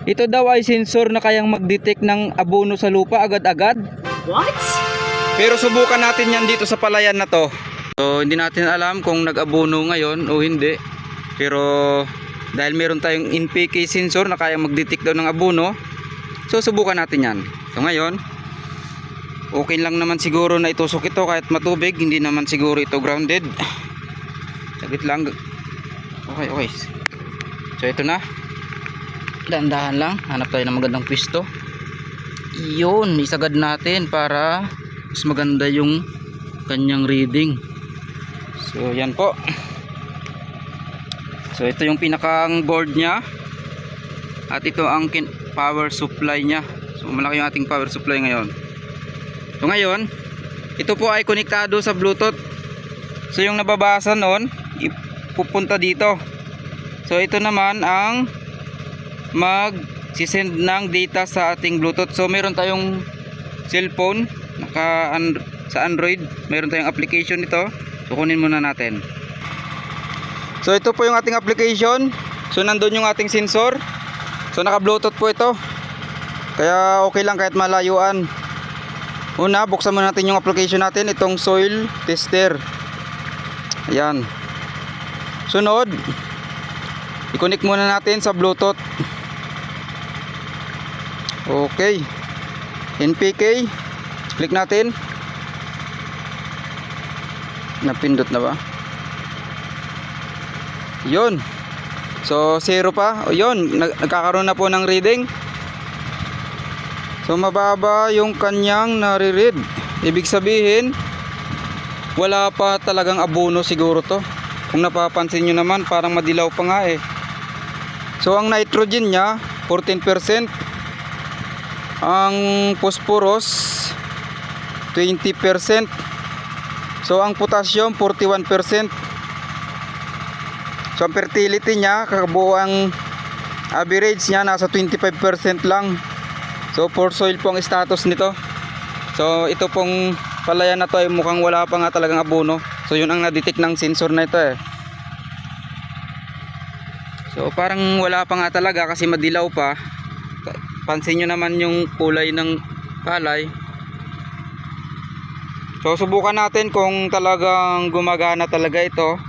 Ito daw ay sensor na kayang mag-detect ng abono sa lupa agad-agad. What? Pero subukan natin yan dito sa palayan na to. So hindi natin alam kung nag-abono ngayon o hindi. Pero dahil meron tayong NPK sensor na kayang mag-detect daw ng abono, so subukan natin yan. So ngayon, okay lang naman siguro na itusok ito kahit matubig. Hindi naman siguro ito grounded. Saglit lang. Okay. So ito na. Dahan-dahan lang, hanap tayo ng magandang pwesto. Iyon, isagad natin para mas maganda yung kanyang reading. So yan po. So ito yung pinakang board nya. At ito ang power supply nya. So malaki yung ating power supply ngayon. So ngayon, ito po ay konektado sa Bluetooth. So yung nababasa noon, ipupunta dito. So ito naman ang mag-send ng data sa ating Bluetooth. So meron tayong cellphone sa Android, meron tayong application nito. So kunin muna natin. So ito po yung ating application. So nandun yung ating sensor. So naka Bluetooth po ito, kaya okay lang kahit malayuan. Una, buksan muna natin yung application natin, itong soil tester. Ayan. Sunod, i-connect muna natin sa Bluetooth. Okay, NPK, click natin. Napindot na ba? Yun. So 0 pa. O yun, nagkakaroon na po ng reading. So mababa yung kanyang nare-read. Ibig sabihin, wala pa talagang abono siguro to. Kung napapansin nyo naman, parang madilaw pa nga eh. So ang nitrogen nya 14%. Ang phosphorus 20%. So ang potassium 41%. So ang fertility nya, kabuuang average nya nasa 25% lang. So for soil po ang status nito. So ito pong palayan na to ay mukhang wala pa nga talagang abono. So yun ang na-detect ng sensor na ito eh. So parang wala pa nga talaga kasi madilaw pa. Pansin nyo naman yung kulay ng palay. So subukan natin kung talagang gumagana talaga ito.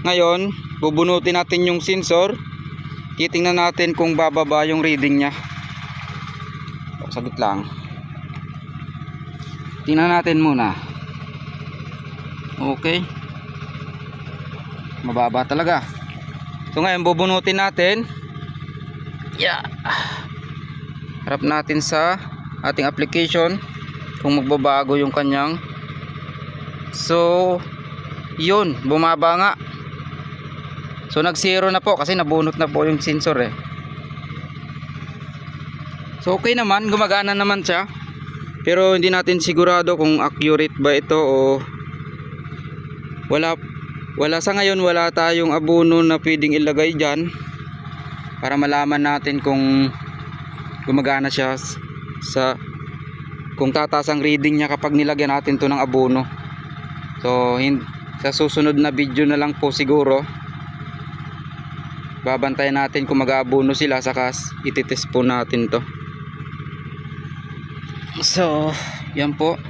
Ngayon, bubunutin natin yung sensor. Titingnan natin kung bababa yung reading nya. Saglit lang. Tingnan natin muna. Okay. Mababa talaga. So ngayon bubunutin natin. Yeah. Harap natin sa ating application kung magbabago yung kanyang. So yun, bumaba nga. So nag 0 na po kasi nabunot na po yung sensor eh. So okay naman, gumagana naman siya. Pero hindi natin sigurado kung accurate ba ito o wala sa ngayon, wala tayong abono na pwedeng ilagay dyan para malaman natin kung gumagana siya kung tataas ang reading niya kapag nilagyan natin to ng abono. So sa susunod na video na lang po siguro babantayan natin kung mag-aabono sila, saka ititest po natin to. So yan po.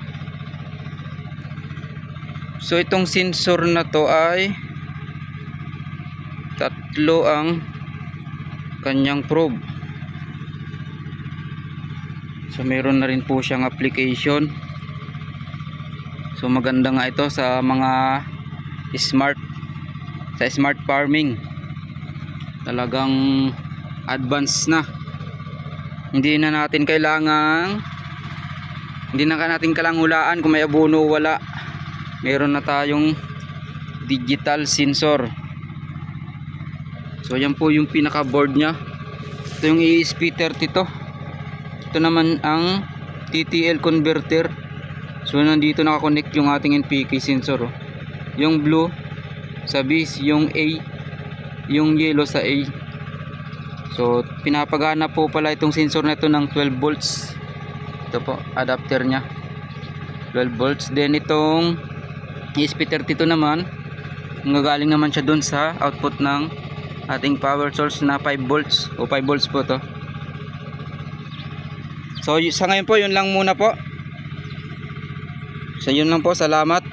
So itong sensor na to ay tatlo ang kanyang probe. So meron na rin po siyang application. So maganda nga ito sa mga smart farming. Talagang advanced na. Hindi na natin kailangan hulaan kung may abono o wala. Meron na tayong digital sensor. So yan po yung pinaka board nya. Ito yung ESP32. Ito naman ang TTL converter. So nandito nakakonect yung ating NPK sensor. Yung blue sa base, yung A, yung yellow sa A. So pinapagana po pala itong sensor na ito ng 12 volts. Ito po adapter nya, 12 volts. Then itong ESP32 naman, nanggaling naman siya dun sa output ng ating power source na 5 volts o 5 volts po to. So sa ngayon po yun lang muna po. So yun lang po, salamat.